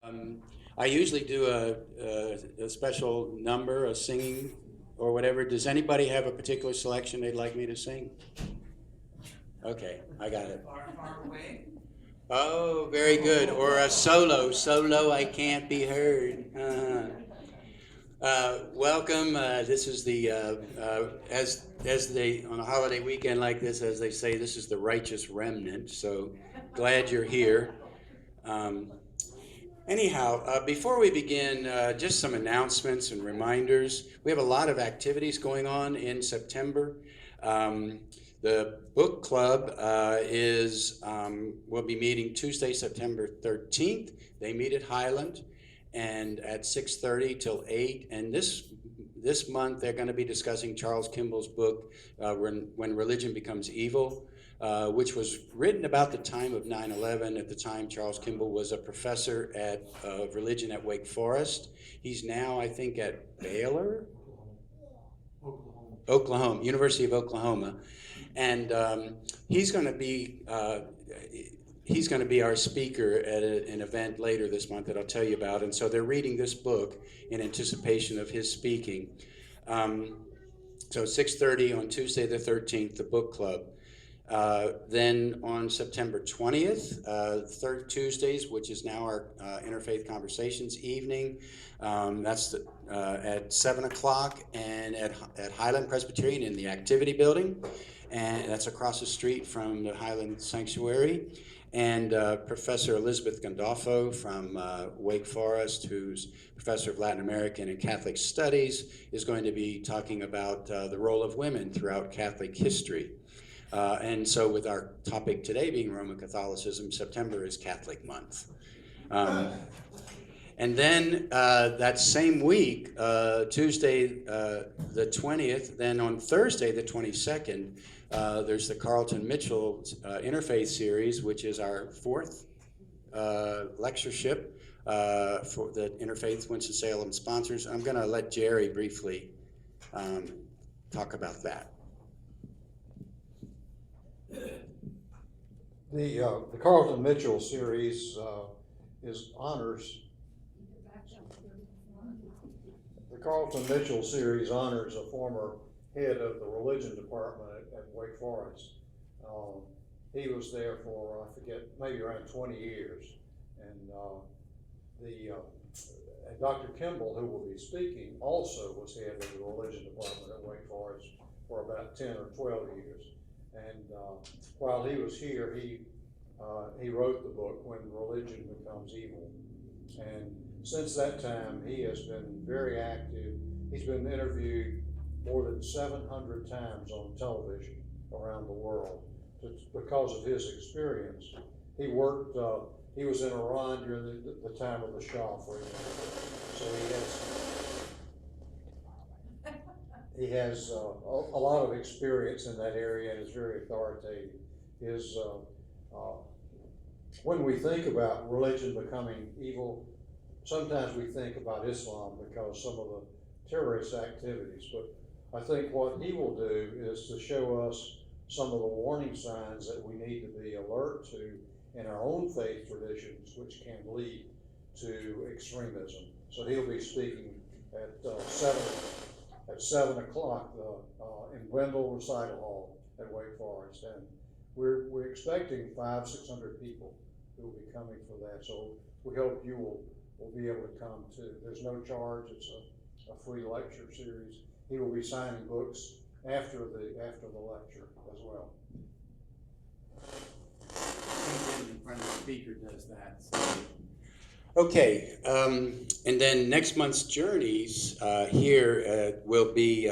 Um, I usually do a special number, a singing or whatever. Does anybody have a particular selection they'd like me to sing? Okay, I got it. Far, far away. Oh, very good. Or a solo. Solo, I can't be heard. Welcome. This is the as they on a holiday weekend like this, as they say, this is the righteous remnant. So glad you're here. Um, Anyhow, before we begin, just some announcements and reminders. We have a lot of activities going on in September. Um, the book club will be meeting Tuesday, September 13th. They meet at Highland and at 6:30 till 8. And this month they're going to be discussing Charles Kimball's book, When Religion Becomes Evil, which was written about the time of 9/11. At the time, Charles Kimball was a professor of religion at Wake Forest. He's now, I think, at Baylor, Oklahoma, University of Oklahoma, and he's going to be our speaker at an event later this month that I'll tell you about. And so they're reading this book in anticipation of his speaking. So 6:30 on Tuesday the 13th, the book club. Then on September 20th, third Tuesdays, which is now our Interfaith Conversations evening, that's at 7 o'clock and at Highland Presbyterian in the Activity Building. And that's across the street from the Highland Sanctuary. And Professor Elizabeth Gandolfo from Wake Forest, who's professor of Latin American and Catholic Studies, is going to be talking about the role of women throughout Catholic history. And so with our topic today being Roman Catholicism, September is Catholic Month. And then that same week, Tuesday the 20th, then on Thursday the 22nd, there's the Carlton Mitchell Interfaith Series, which is our fourth lectureship for the Interfaith Winston-Salem sponsors. I'm going to let Jerry briefly talk about that. The Carlton Mitchell series honors the Carlton Mitchell series honors a former head of the religion department at Wake Forest. He was there for, I forget, maybe around 20 years. And Dr. Kimball, who will be speaking, also was head of the religion department at Wake Forest for about 10 or 12 years. And while he was here, he wrote the book, When Religion Becomes Evil. And since that time, he has been very active. He's been interviewed more than 700 times on television around the world because of his experience. He worked, he was in Iran during the time of the Shah, for example. So he has a lot of experience in that area and is very authoritative. When we think about religion becoming evil, sometimes we think about Islam because some of the terrorist activities, but I think what he will do is to show us some of the warning signs that we need to be alert to in our own faith traditions, which can lead to extremism. So he'll be speaking at 7 o'clock in Wendell Recital Hall at Wake Forest, and we're expecting 500-600 people who will be coming for that. So we hope you will be able to come too. There's no charge. It's a free lecture series. He will be signing books after the lecture as well. In front of the speaker does that. So. Okay, and then next month's journeys here will be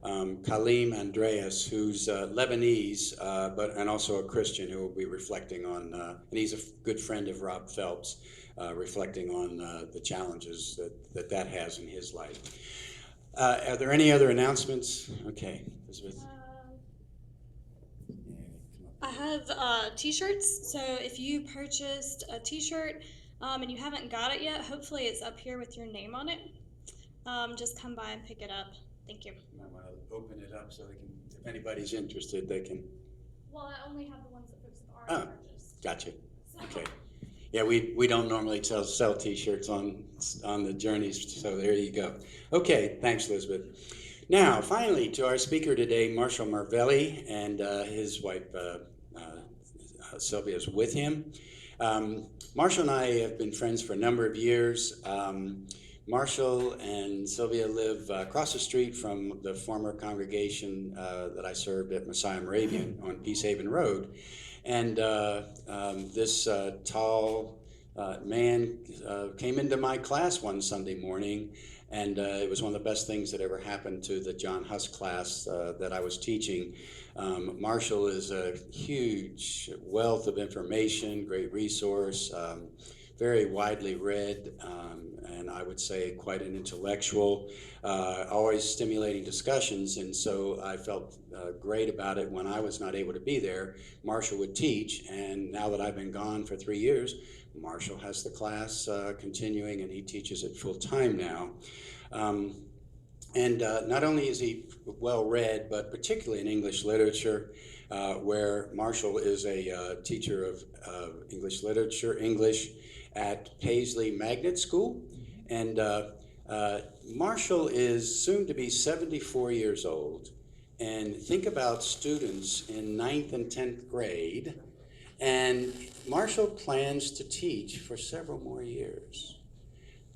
Kalim Andreas, who's Lebanese, and also a Christian, who will be reflecting on, and he's a good friend of Rob Phelps, reflecting on the challenges that has in his life. Are there any other announcements? Okay, Elizabeth. I have t-shirts, so if you purchased a t-shirt and you haven't got it yet, hopefully it's up here with your name on it. Just come by and pick it up. Thank you. You might want to open it up so they can, if anybody's interested, they can. Well, I only have the ones that folks have already purchased. Gotcha. Okay. Yeah, we don't normally sell T-shirts on the journeys, so there you go. Okay, thanks, Elizabeth. Now, finally, to our speaker today, Marshall Marvelli, and his wife Sylvia is with him. Marshall and I have been friends for a number of years. Marshall and Sylvia live across the street from the former congregation that I served at Messiah Moravian on Peacehaven Road. And this tall man came into my class one Sunday morning, and it was one of the best things that ever happened to the John Huss class that I was teaching. Marshall is a huge wealth of information, great resource, very widely read, and I would say quite an intellectual, always stimulating discussions, and so I felt great about it when I was not able to be there. Marshall would teach, and now that I've been gone for 3 years, Marshall has the class continuing, and he teaches it full time now. And not only is he well read, but particularly in English literature, where Marshall is a teacher of English literature, English at Paisley Magnet School. And Marshall is soon to be 74 years old. And think about students in 9th and 10th grade. And Marshall plans to teach for several more years.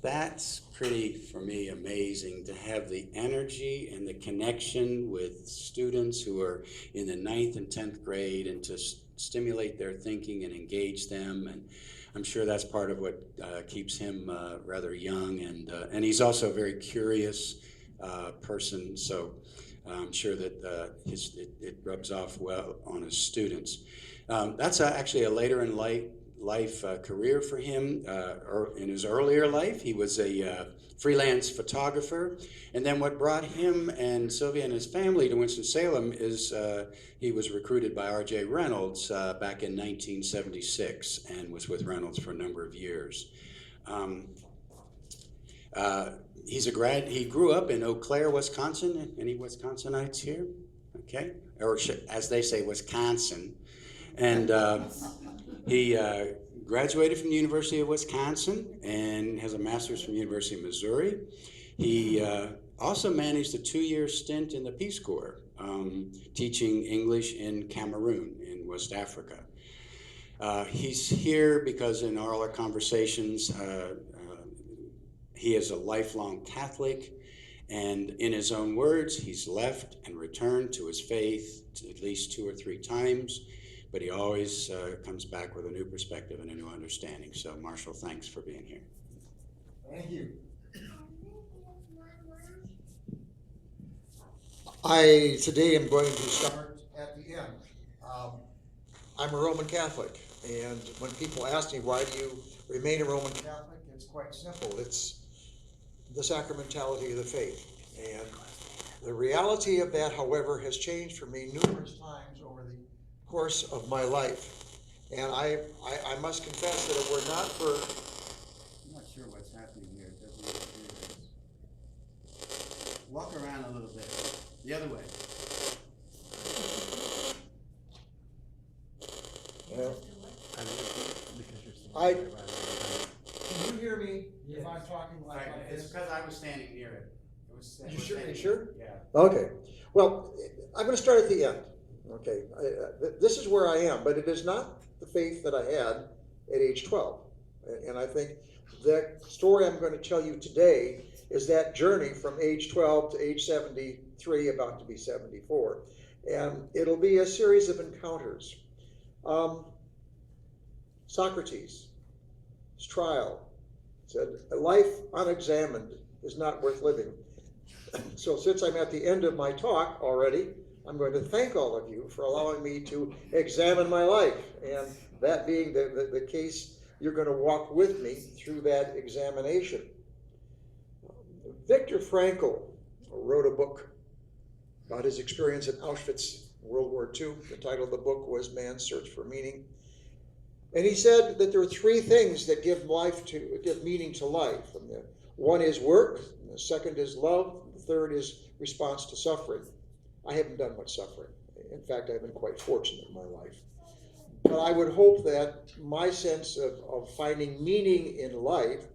That's pretty, for me, amazing to have the energy and the connection with students who are in the 9th and 10th grade and to stimulate their thinking and engage them. And I'm sure that's part of what keeps him rather young. And he's also a very curious person, so I'm sure that it rubs off well on his students. That's actually a later in life career for him. In his earlier life, he was a freelance photographer, and then what brought him and Sylvia and his family to Winston-Salem is he was recruited by R.J. Reynolds back in 1976 and was with Reynolds for a number of years. He grew up in Eau Claire, Wisconsin. Any Wisconsinites here? Okay, or as they say, Wisconsin. And he graduated from the University of Wisconsin and has a master's from the University of Missouri. He also managed a 2-year stint in the Peace Corps, teaching English in Cameroon in West Africa. He's here because in all our conversations, he is a lifelong Catholic, and in his own words, he's left and returned to his faith at least 2 or 3 times. But he always comes back with a new perspective and a new understanding. So, Marshall, thanks for being here. Thank you. I today am going to start at the end. I'm a Roman Catholic, and when people ask me why do you remain a Roman Catholic, it's quite simple. It's the sacramentality of the faith. And the reality of that, however, has changed for me numerous times over the course of my life, and I must confess that if we're not for... I'm not sure what's happening here. It doesn't appear this. Walk around a little bit. The other way. Can you hear me if I'm talking like It's this? because I was standing near it. You sure? Yeah. Okay. Well, I'm going to start at the end. Okay, this is where I am, but it is not the faith that I had at age 12. And I think the story I'm going to tell you today is that journey from age 12 to age 73, about to be 74. And it'll be a series of encounters. Socrates, his trial, said, "A life unexamined is not worth living." So since I'm at the end of my talk already, I'm going to thank all of you for allowing me to examine my life. And that being the case, you're going to walk with me through that examination. Viktor Frankl wrote a book about his experience in Auschwitz, World War II. The title of the book was Man's Search for Meaning. And he said that there are 3 things that give meaning to life. And one is work, the second is love, the third is response to suffering. I haven't done much suffering. In fact, I've been quite fortunate in my life. but I would hope that my sense of finding meaning in life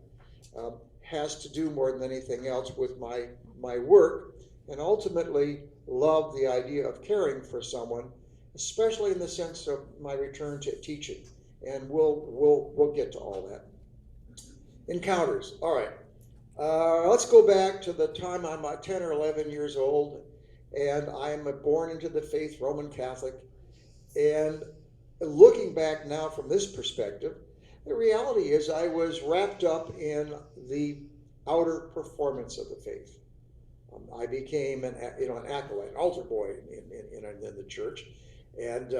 has to do more than anything else with my work, and ultimately love the idea of caring for someone, especially in the sense of my return to teaching. And we'll get to all that. Encounters. All right. Let's go back to the time I'm 10 or 11 years old, and I'm born into the faith, Roman Catholic. And looking back now from this perspective, the reality is I was wrapped up in the outer performance of the faith. I became an acolyte, an altar boy in the church, and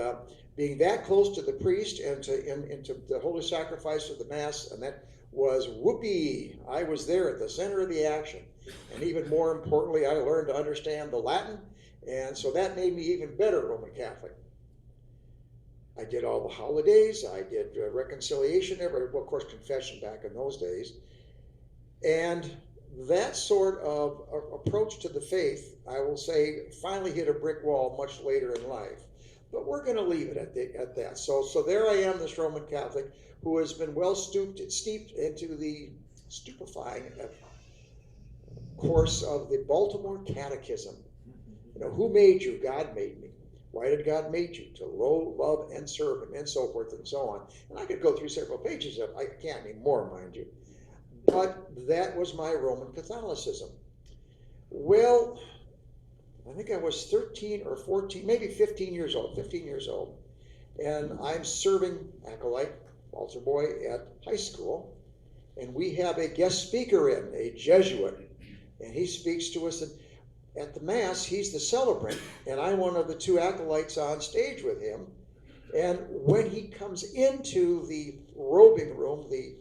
being that close to the priest and into the holy sacrifice of the Mass, and that was whoopee. I was there at the center of the action, and even more importantly, I learned to understand the Latin, and so that made me even better Roman Catholic. I did all the holidays. I did reconciliation, well, of course, confession back in those days, and that sort of approach to the faith, I will say, finally hit a brick wall much later in life. But we're going to leave it at that. So there I am, this Roman Catholic, who has been well steeped into the stupefying course of the Baltimore Catechism. Who made you? God made me. Why did God make you? To love and serve Him, and so forth and so on. And I could go through several pages of, I can't anymore, mind you. But that was my Roman Catholicism. Well, I think I was 13 or 14, maybe 15 years old, and I'm serving acolyte, altar boy at high school, and we have a guest speaker in, a Jesuit, and he speaks to us, and at the Mass, he's the celebrant, and I'm one of the two acolytes on stage with him, and when he comes into the robing room, the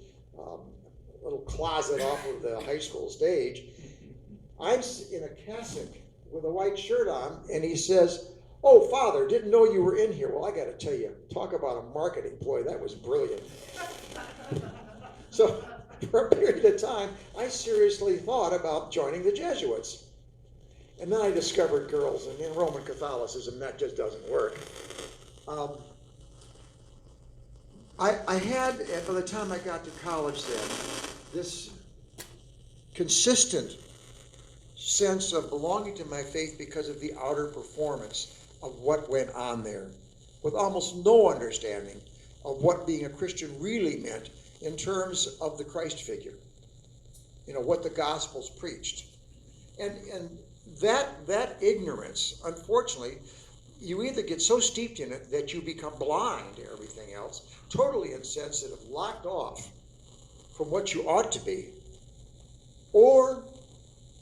little closet off of the high school stage, I'm in a cassock with a white shirt on, and he says, "Oh, Father, didn't know you were in here." Well, I got to tell you, talk about a marketing ploy. That was brilliant. So for a period of time, I seriously thought about joining the Jesuits. And then I discovered girls, and in Roman Catholicism, that just doesn't work. I had, by the time I got to college then, this consistent sense of belonging to my faith because of the outer performance of what went on there, with almost no understanding of what being a Christian really meant in terms of the Christ figure, what the Gospels preached. And that ignorance, unfortunately, you either get so steeped in it that you become blind to everything else, totally insensitive, locked off from what you ought to be, or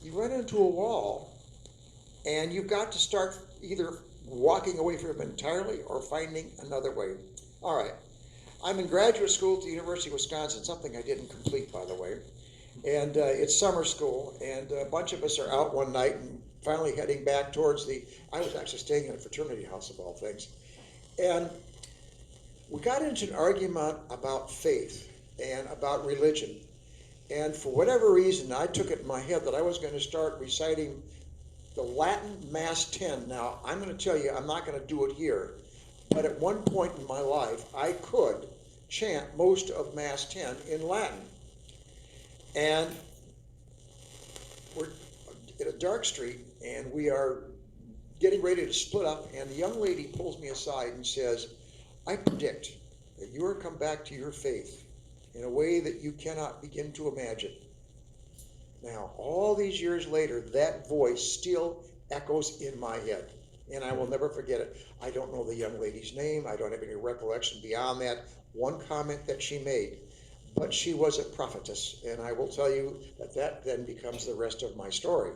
you run into a wall and you've got to start either walking away from it entirely or finding another way. All right, I'm in graduate school at the University of Wisconsin, something I didn't complete, by the way, and it's summer school, and a bunch of us are out one night and finally heading back towards I was actually staying in a fraternity house of all things, and we got into an argument about faith and about religion. And for whatever reason, I took it in my head that I was going to start reciting the Latin Mass 10. Now, I'm going to tell you, I'm not going to do it here, but at one point in my life, I could chant most of Mass 10 in Latin. And we're in a dark street, and we are getting ready to split up, and the young lady pulls me aside and says, "I predict that you are come back to your faith in a way that you cannot begin to imagine." Now, all these years later, that voice still echoes in my head, and I will never forget it. I don't know the young lady's name. I don't have any recollection beyond that one comment that she made, but she was a prophetess, and I will tell you that then becomes the rest of my story.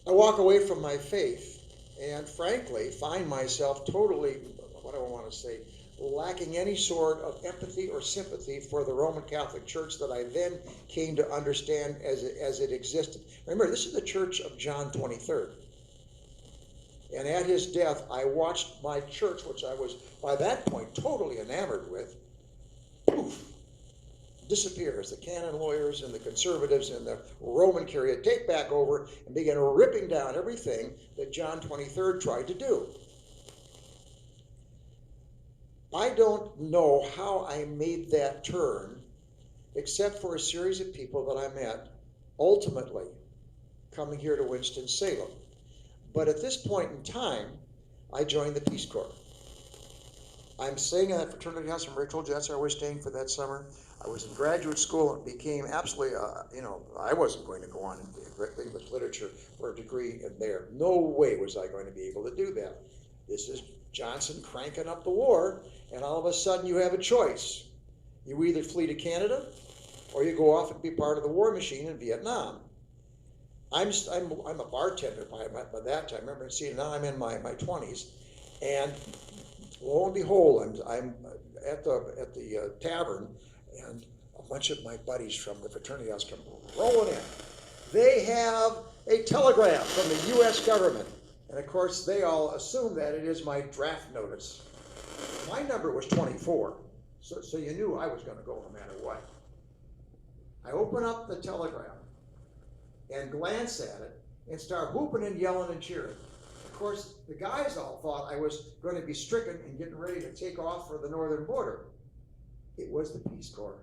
I walk away from my faith and frankly find myself totally, what do I want to say, lacking any sort of empathy or sympathy for the Roman Catholic Church that I then came to understand as it existed. Remember, this is the Church of John 23rd. And at his death, I watched my church, which I was by that point totally enamored with, poof, disappear as the canon lawyers and the conservatives and the Roman Curia take back over and begin ripping down everything that John 23rd tried to do. I don't know how I made that turn, except for a series of people that I met, ultimately coming here to Winston-Salem. But at this point in time, I joined the Peace Corps. I'm staying in that fraternity house, and Ray told you that's where I was staying for that summer. I was in graduate school and became absolutely, I wasn't going to go on and be English literature for a degree in there. No way was I going to be able to do that. This is Johnson cranking up the war, and all of a sudden you have a choice. You either flee to Canada, or you go off and be part of the war machine in Vietnam. I'm a bartender by that time. Remember, see, now I'm in my 20s, and lo and behold, I'm at the tavern, and a bunch of my buddies from the fraternity house come rolling in. They have a telegram from the U.S. government, and of course they all assume that it is my draft notice. My number was 24, so you knew I was going to go no matter what. I open up the telegram and glance at it and start whooping and yelling and cheering. Of course, the guys all thought I was going to be stricken and getting ready to take off for the northern border. It was the Peace Corps.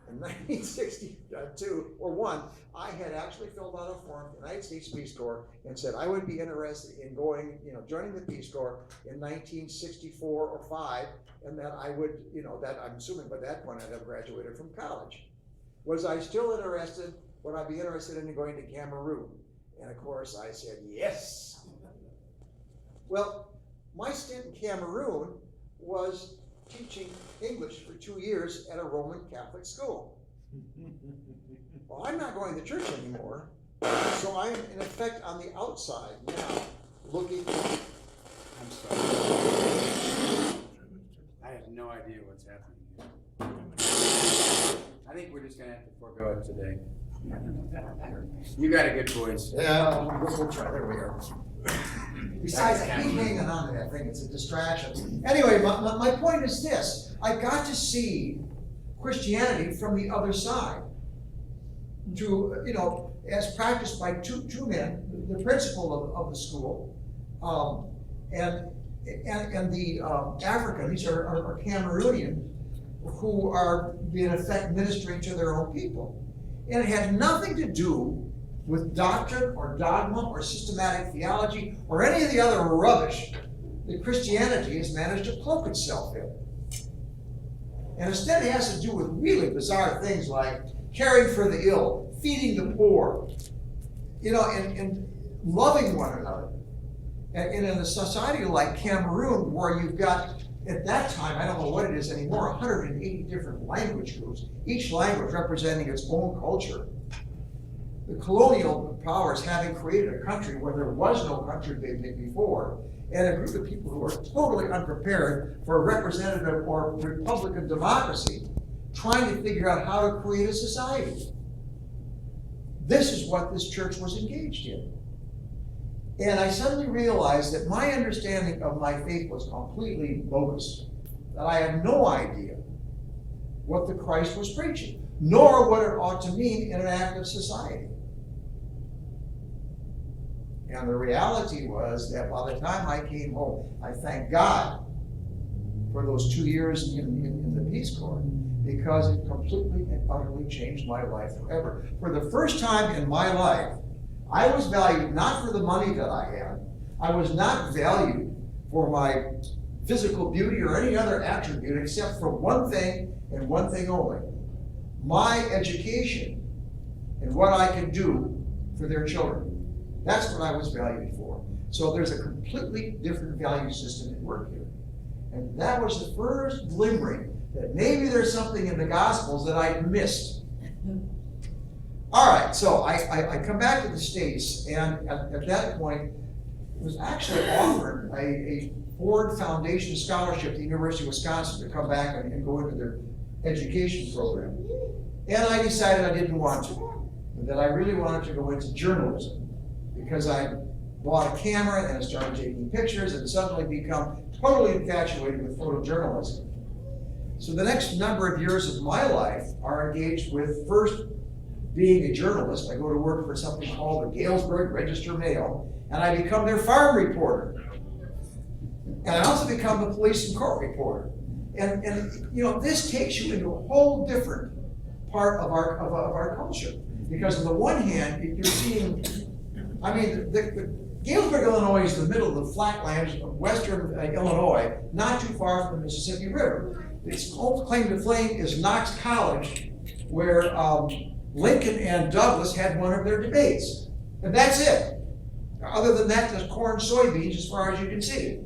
In 1962 or 1, I had actually filled out a form for the United States Peace Corps and said I would be interested in going, joining the Peace Corps in 1964 or 5, and that I would, that I'm assuming by that point I'd have graduated from college. Was I still interested? Would I be interested in going to Cameroon? And of course I said yes. Well, my stint in Cameroon was teaching English for 2 years at a Roman Catholic school. Well, I'm not going to church anymore, so I am in effect on the outside now, looking. I'm sorry. I have no idea what's happening here. I think we're just going to have to forego it today. You got a good voice. Yeah, we'll try. There we are. Besides, I keep hanging on to that thing. It's a distraction. Anyway, my point is this. I got to see Christianity from the other side. As practiced by two men, the principal of the school, and the African, these are Cameroonians, who are in effect ministering to their own people. And it had nothing to do with doctrine or dogma or systematic theology or any of the other rubbish that Christianity has managed to cloak itself in. And instead it has to do with really bizarre things like caring for the ill, feeding the poor, and loving one another. And in a society like Cameroon, where you've got, at that time, I don't know what it is anymore, 180 different language groups, each language representing its own culture. The colonial powers having created a country where there was no country before, and a group of people who are totally unprepared for a representative or republican democracy, trying to figure out how to create a society. This is what this church was engaged in. And I suddenly realized that my understanding of my faith was completely bogus, that I had no idea what the Christ was preaching, nor what it ought to mean in an active society. And the reality was that by the time I came home, I thank God for those 2 years in the Peace Corps, because it completely and utterly changed my life forever. For the first time in my life, I was valued not for the money that I had. I was not valued for my physical beauty or any other attribute except for one thing and one thing only: my education and what I could do for their children. That's what I was valued for. So there's a completely different value system at work here. And that was the first glimmering that maybe there's something in the Gospels that I'd missed. All right, so I come back to the States, and at that point, it was actually offered a Ford Foundation scholarship at the University of Wisconsin to come back and go into their education program. And I decided I didn't want to, that I really wanted to go into journalism, because I bought a camera and I started taking pictures and suddenly become totally infatuated with photojournalism. So the next number of years of my life are engaged with first being a journalist. I go to work for something called the Galesburg Register Mail, and I become their farm reporter. And I also become the police and court reporter. And this takes you into a whole different part of our culture. Because on the one hand, you're seeing, the Galesburg, Illinois is in the middle of the flatlands of western Illinois, not too far from the Mississippi River. Its old claim to fame is Knox College, where Lincoln and Douglas had one of their debates. And that's it. Other than that, there's corn, soybeans, as far as you can see.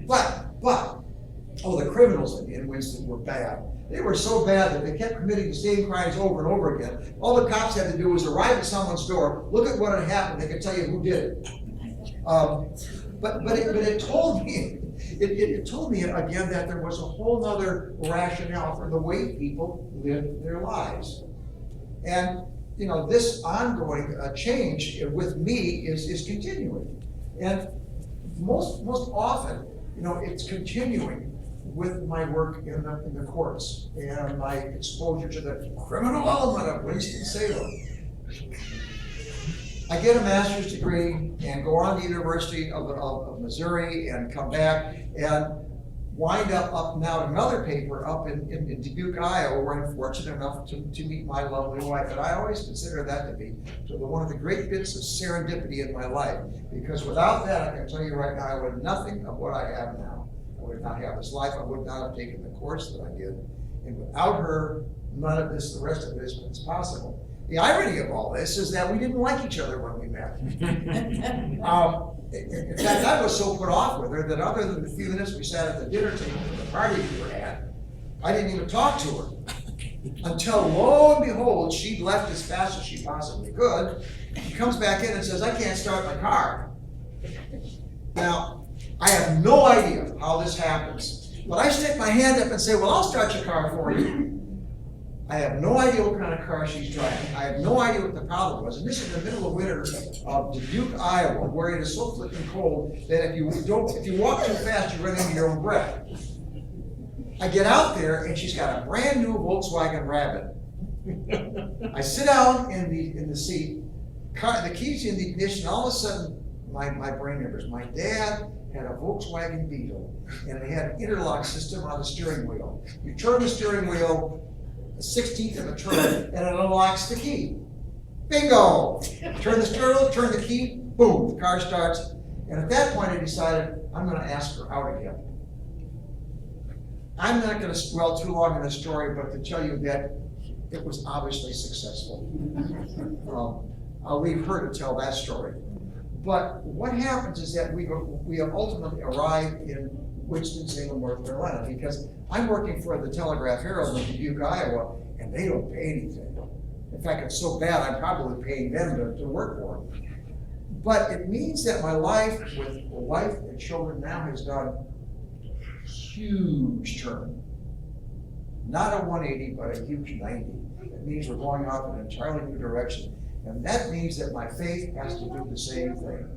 But, the criminals in Winston were bad. They were so bad that they kept committing the same crimes over and over again. All the cops had to do was arrive at someone's door, look at what had happened, they could tell you who did it. But it told me, it told me again that there was a whole other rationale for the way people live their lives. And this ongoing change with me is continuing. And most often, it's continuing with my work in the courts and my exposure to the criminal element of Winston-Salem. I get a master's degree and go on to the University of Missouri and come back and wind up now at another paper up in Dubuque, Iowa, where I'm fortunate enough to meet my lovely wife. And I always consider that to be one of the great bits of serendipity in my life. Because without that, I can tell you right now, I would have nothing of what I have now. I would not have this life. I would not have taken the course that I did. And without her, none of this, the rest of this is possible. The irony of all this is that we didn't like each other when we met. In fact, I was so put off with her that other than the few minutes we sat at the dinner table at the party we were at, I didn't even talk to her. Until, lo and behold, she'd left as fast as she possibly could. She comes back in and says, I can't start my car. Now, I have no idea how this happens, but I stick my hand up and say, well, I'll start your car for you. I have no idea what kind of car she's driving. I have no idea what the problem was. And this is in the middle of winter of Dubuque, Iowa, where it is so flipping cold that if you walk too fast, you run into your own breath. I get out there and she's got a brand new Volkswagen Rabbit. I sit down in the seat, the keys in the ignition, all of a sudden my brain remembers. My dad had a Volkswagen Beetle and it had an interlock system on the steering wheel. You turn the steering wheel a 16th of a turn and it unlocks the key. Bingo! Turn the steering wheel, turn the key, boom, the car starts. And at that point I decided I'm going to ask her out again. I'm not going to dwell too long in the story, but to tell you that it was obviously successful. I'll leave her to tell that story. But what happens is that we have ultimately arrived in Winston-Salem, North Carolina, because I'm working for the Telegraph Herald in Dubuque, Iowa, and they don't pay anything. In fact, it's so bad, I'm probably paying them to work for them. But it means that my life with a wife and children now has done a huge turn. Not a 180, but a huge 90. It means we're going off in an entirely new direction. And that means that my faith has to do the same thing.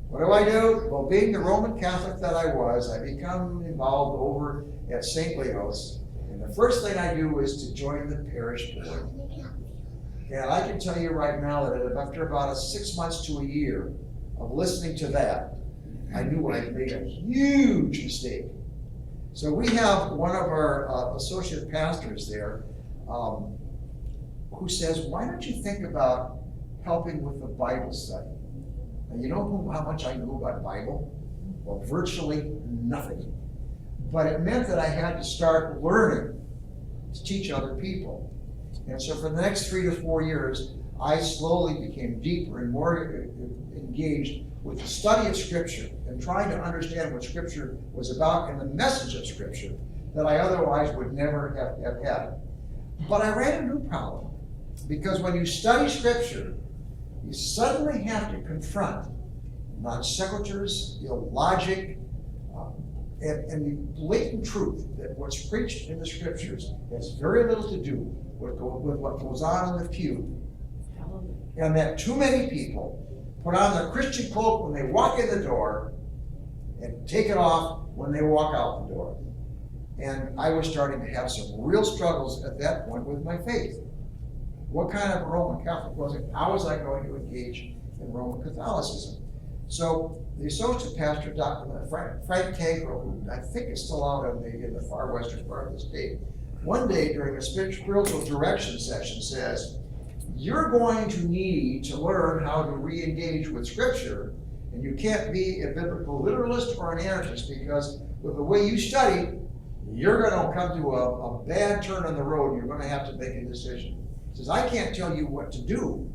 What do? Well, being the Roman Catholic that I was, I become involved over at St. Leo's. And the first thing I do is to join the parish board. And I can tell you right now that after about 6 months to a year of listening to that, I knew I had made a huge mistake. So we have one of our associate pastors there who says, why don't you think about helping with the Bible study? And you know how much I knew about Bible? Well, virtually nothing. But it meant that I had to start learning to teach other people. And so for the next 3 to 4 years, I slowly became deeper and more engaged with the study of Scripture and trying to understand what Scripture was about and the message of Scripture that I otherwise would never have had. But I ran a new problem, because when you study Scripture, you suddenly have to confront non sequiturs, logic, and the blatant truth that what's preached in the Scriptures has very little to do with what goes on in the pew. And that too many people put on their Christian cloak when they walk in the door and take it off when they walk out the door. And I was starting to have some real struggles at that point with my faith. What kind of a Roman Catholic was it? How was I going to engage in Roman Catholicism? So the associate pastor, Dr. Frank Tagro, who I think is still out in the far western part of the state, one day during a spiritual direction session says, you're going to need to learn how to re-engage with Scripture, and you can't be a biblical literalist or an anarchist, because with the way you study, you're going to come to a bad turn on the road, and you're going to have to make a decision. He says, I can't tell you what to do,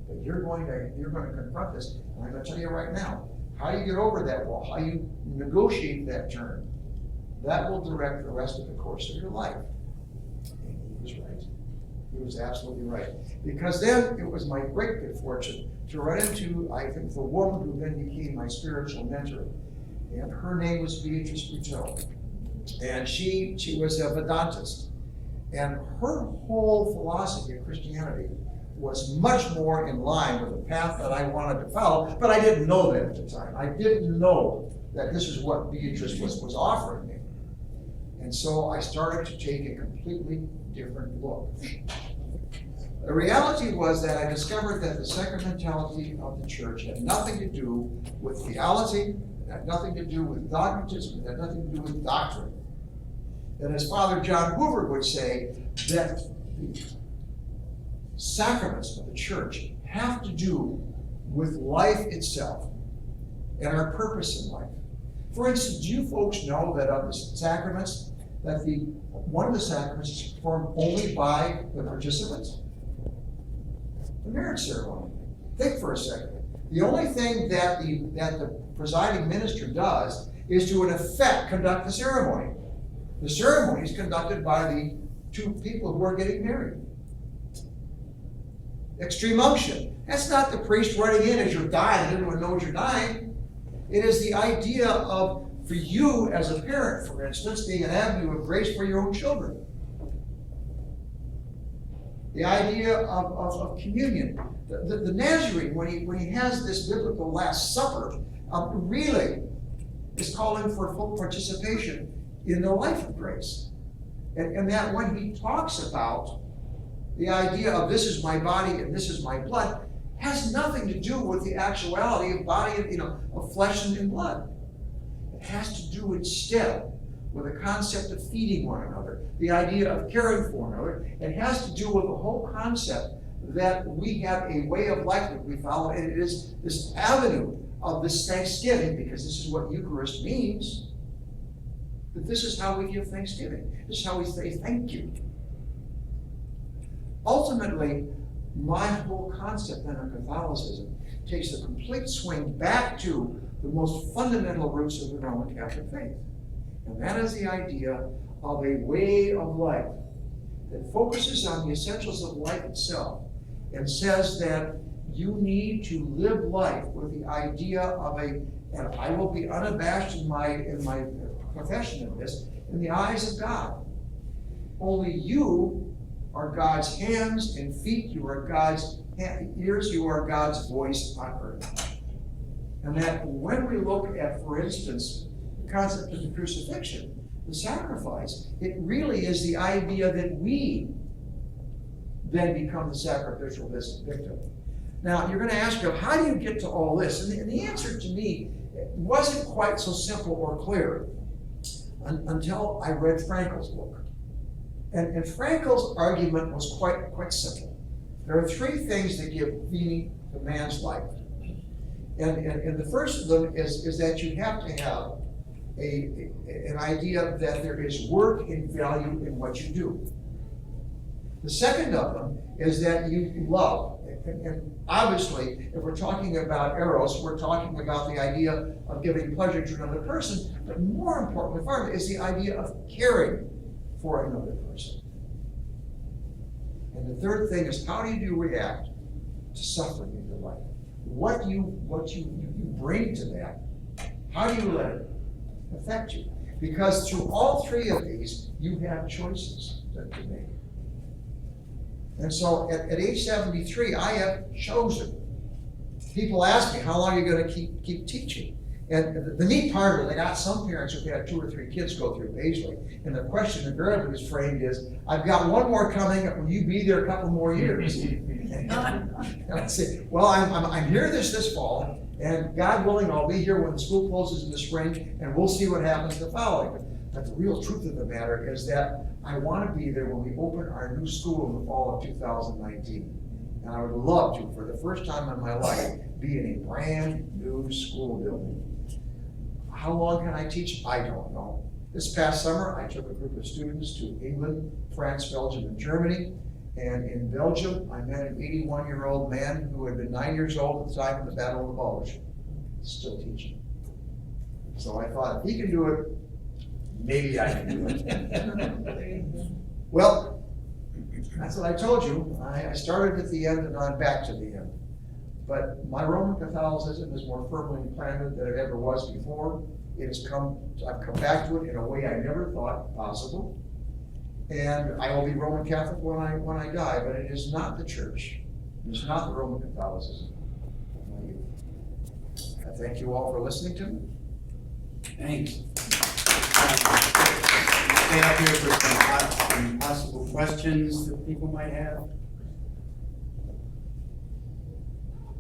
but you're going to confront this, and I'm going to tell you right now, how you get over that wall, how you negotiate that turn, that will direct the rest of the course of your life. And he was right. He was absolutely right. Because then it was my great good fortune to run into, I think, the woman who then became my spiritual mentor. And her name was Beatrice Buteau. And she was a Vedantist. And her whole philosophy of Christianity was much more in line with the path that I wanted to follow, but I didn't know that at the time. I didn't know that this is what Beatrice was offering me. And so I started to take a completely different look. The reality was that I discovered that the sacramentality of the church had nothing to do with theology, it had nothing to do with dogmatism, it had nothing to do with doctrine. And as Father John Hoover would say, that the sacraments of the church have to do with life itself and our purpose in life. For instance, do you folks know that of the sacraments, that one of the sacraments is performed only by the participants? The marriage ceremony. Think for a second. The only thing that the presiding minister does is to, in effect, conduct the ceremony. The ceremony is conducted by the two people who are getting married. Extreme unction. That's not the priest running in as you're dying and everyone knows you're dying. It is the idea of, for you as a parent, for instance, being an avenue of grace for your own children. The idea of communion. The Nazarene, when he has this biblical Last Supper, really is calling for full participation in the life of grace. And that when he talks about the idea of this is my body and this is my blood, has nothing to do with the actuality of body, of flesh and blood. It has to do instead with the concept of feeding one another, the idea of caring for one another. It has to do with the whole concept that we have a way of life that we follow, and it is this avenue of this thanksgiving, because this is what Eucharist means, that this is how we give thanksgiving. This is how we say thank you. Ultimately, my whole concept then of Catholicism takes a complete swing back to the most fundamental roots of the Roman Catholic faith. And that is the idea of a way of life that focuses on the essentials of life itself and says that you need to live life with the idea of and I will be unabashed in my profession of this, in the eyes of God. Only you are God's hands and feet, you are God's ears, you are God's voice on earth. And that when we look at, for instance, the concept of the crucifixion, the sacrifice, it really is the idea that we then become the sacrificial victim. Now, you're going to ask, how do you get to all this? And the answer to me wasn't quite so simple or clear until I read Frankl's book. And Frankl's argument was quite simple. There are three things that give meaning to man's life. And the first of them is that you have to have an idea that there is worth and value in what you do. The second of them is that you love. And obviously, if we're talking about eros, we're talking about the idea of giving pleasure to another person, but more importantly, far is the idea of caring for another person. And the third thing is, how do you react to suffering in your life? What you bring to that, how do you let it affect you? Because through all three of these, you have choices that you make. And so at age 73, I have chosen. People ask me, how long are you going to keep teaching? And the neat part of it, I got some parents who've had 2 or 3 kids go through Paisley, and the question invariably is framed is, I've got one more coming, will you be there a couple more years? And I say, well, I'm here this fall, And God willing, I'll be here when the school closes in the spring, and we'll see what happens the following. But the real truth of the matter is that I want to be there when we open our new school in the fall of 2019. And I would love to, for the first time in my life, be in a brand new school building. How long can I teach? I don't know. This past summer, I took a group of students to England, France, Belgium, and Germany. And in Belgium, I met an 81-year-old man who had been 9 years old at the time of the Battle of the Bulge, still teaching. So I thought, if he can do it, maybe I can do it. Well, that's what I told you. I started at the end and I'm back to the end. But my Roman Catholicism is more firmly implanted than it ever was before. I've come back to it in a way I never thought possible. And I will be Roman Catholic when I die, but it is not the church. It is not the Roman Catholicism. I thank you all for listening to me. Thanks. Stay up here for some possible questions that people might have.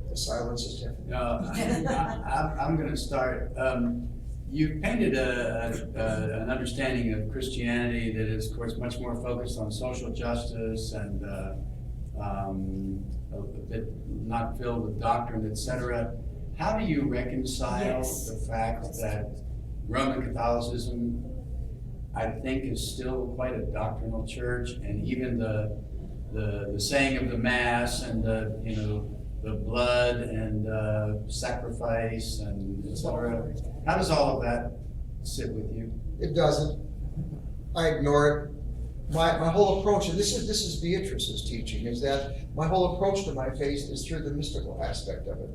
The silence is deafening. I'm going to start. You painted an understanding of Christianity that is, of course, much more focused on social justice and a bit not filled with doctrine, etc. How do you reconcile the fact that Roman Catholicism, I think, is still quite a doctrinal church, and even the saying of the Mass and the blood and sacrifice and etc. How does all of that sit with you? It doesn't. I ignore it. My whole approach, and this is Beatrice's teaching, is that my whole approach to my faith is through the mystical aspect of it.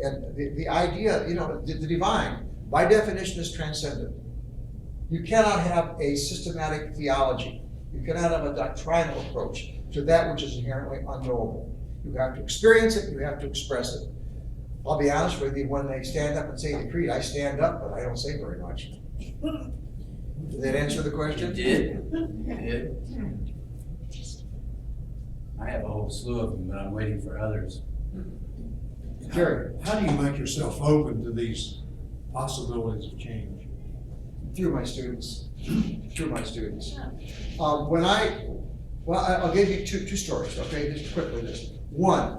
And the idea, the divine, by definition, is transcendent. You cannot have a systematic theology. You cannot have a doctrinal approach to that which is inherently unknowable. You have to experience it, you have to express it. I'll be honest with you, when they stand up and say the creed, I stand up, but I don't say very much. Did that answer the question? It did. It did. I have a whole slew of them, but I'm waiting for others. Jerry, How do you make yourself open to these possibilities of change? through my students. Through my students. I'll give you two stories, okay, just quickly this. One,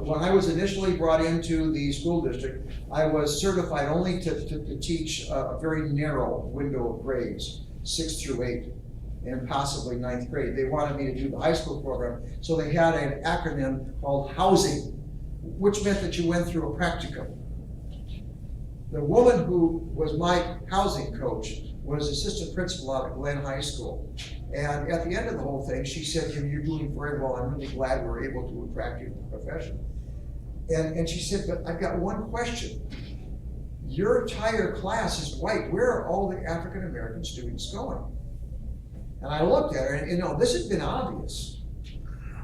when I was initially brought into the school district, I was certified only to teach a very narrow window of grades, 6th through 8th, and possibly 9th grade. They wanted me to do the high school program, so they had an acronym called housing, which meant that you went through a practicum. The woman who was my housing coach was assistant principal out at Glen High School. And at the end of the whole thing, she said, "You're doing very well. I'm really glad we're able to attract you to the profession." And she said, "But I've got one question. Your entire class is white. Where are all the African American students going?" And I looked at her, and this had been obvious.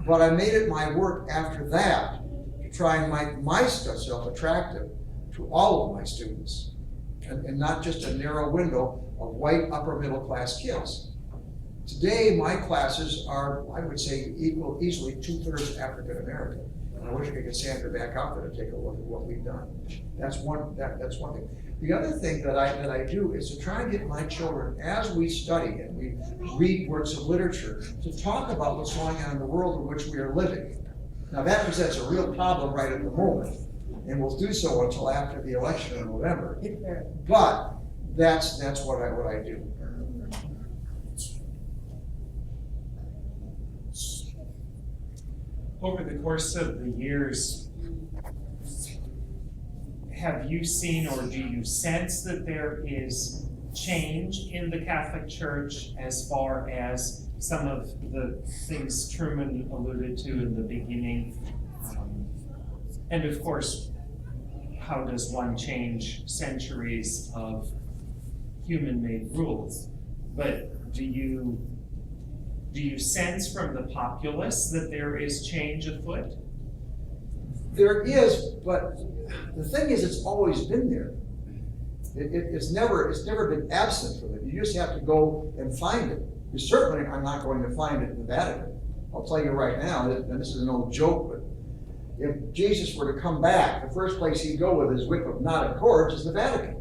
But I made it my work after that to try and make myself attractive to all of my students, and not just a narrow window of white upper middle class kids. Today, my classes are, I would say, easily 2/3 African American. And I wish I could get Sandra back out there to take a look at what we've done. That's one thing. The other thing that I do is to try and get my children, as we study and we read works of literature, to talk about what's going on in the world in which we are living. Now that presents a real problem right at the moment, and we'll do so until after the election in November. But that's what I do. Over the course of the years, have you seen or do you sense that there is change in the Catholic Church as far as some of the things Truman alluded to in the beginning? And of course, how does one change centuries of human-made rules? But do you sense from the populace that there is change afoot? There is, but the thing is, it's always been there. It's never been absent from it. You just have to go and find it. You certainly are not going to find it in the Vatican. I'll tell you right now, and this is an old joke, but if Jesus were to come back, the first place he'd go with his whip of knotted cords is the Vatican.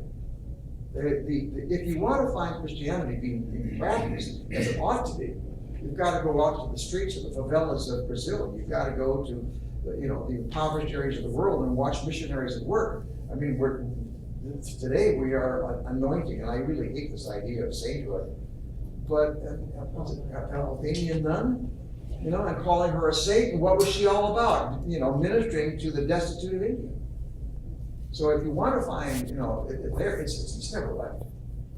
If you want to find Christianity being practiced as it ought to be, you've got to go out to the streets of the favelas of Brazil. You've got to go to the impoverished areas of the world and watch missionaries at work. I mean, today we are anointing, and I really hate this idea of sainthood, but was it an Albanian nun? And calling her a saint, and what was she all about? Ministering to the destitute of India. So if you want to find, it's never left.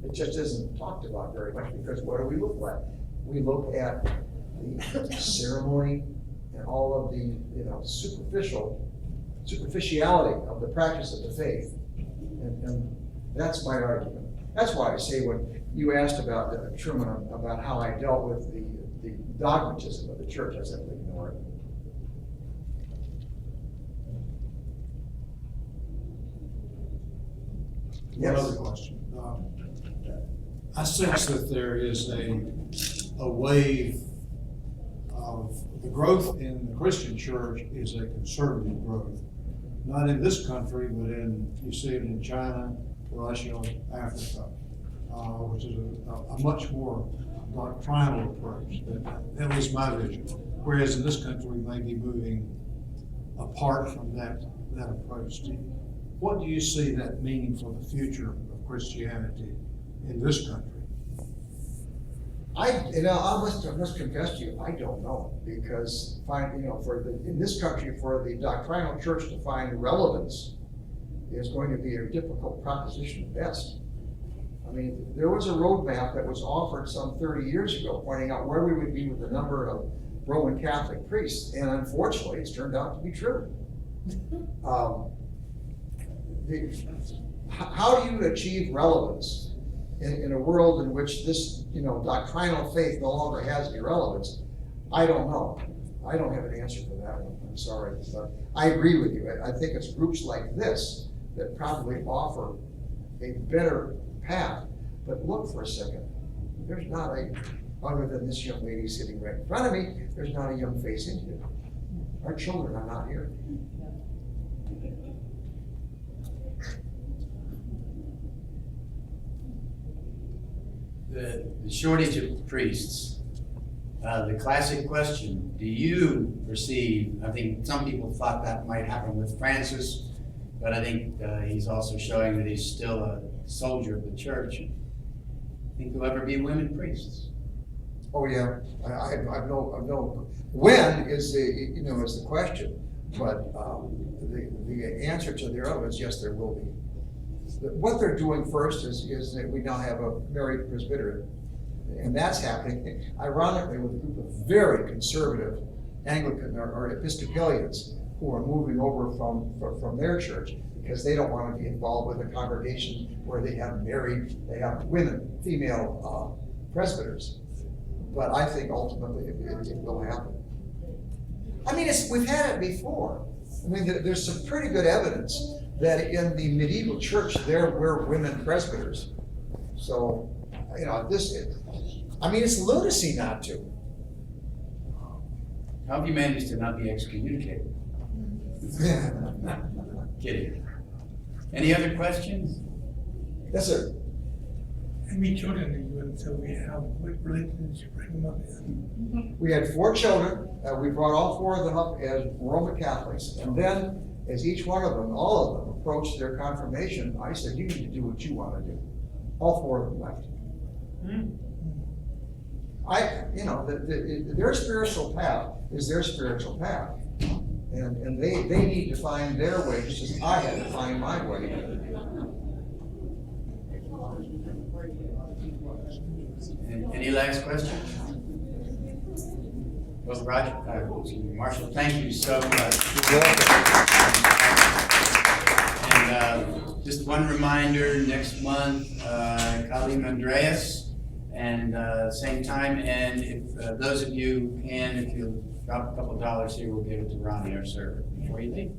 It just isn't talked about very much, because what do we look like? We look at the ceremony and all of the, superficiality of the practice of the faith. And that's my argument. That's why I say, when you asked about Truman, about how I dealt with the dogmatism of the church, I simply ignored it. One other question. I sense that there is a wave of the growth in the Christian church is a conservative growth. Not in this country, but you see it in China, Russia, Africa, which is a much more doctrinal approach. That was my vision. Whereas in this country, we may be moving apart from that approach. What do you see that meaning for the future of Christianity in this country? I must confess to you, I don't know, because in this country, for the doctrinal church to find relevance is going to be a difficult proposition at best. I mean, there was a roadmap that was offered some 30 years ago, pointing out where we would be with the number of Roman Catholic priests, and unfortunately, it's turned out to be true. How do you achieve relevance in a world in which this, doctrinal faith no longer has any relevance? I don't know. I don't have an answer for that one. I'm sorry. But I agree with you. I think it's groups like this that probably offer a better path. But look for a second. There's not other than this young lady sitting right in front of me, there's not a young face in here. Our children are not here. The shortage of priests. The classic question, do you perceive, I think some people thought that might happen with Francis, but I think he's also showing that he's still a soldier of the church. Think there'll ever be women priests? Oh yeah, I've no. When is the question, but the answer to thereof is yes, there will be. What they're doing first is that we now have a married presbyterate, and that's happening, ironically, with a group of very conservative Anglican or Episcopalians who are moving over from their church because they don't want to be involved with a congregation where they have female presbyters. But I think ultimately it will happen. I mean, we've had it before. I mean, there's some pretty good evidence that in the medieval church there were women presbyters. So, it's lunacy not to. How have you managed to not be excommunicated? Kidding. Any other questions? Yes, sir. How many children do you until we have? What religion did you bring them up in? We had 4 children. We brought all 4 of them up as Roman Catholics. And then, as each one of them, all of them, approached their confirmation, I said, you need to do what you want to do. All 4 of them left. Their spiritual path is their spiritual path. And they need to find their way, just as I had to find my way. Any last questions? Well, Marshall, thank you so much. And just one reminder, next month, Colleen Andreas, and same time, and if those of you can, if you'll drop a couple of dollars here, we'll give it to Ronnie, our server, before you leave.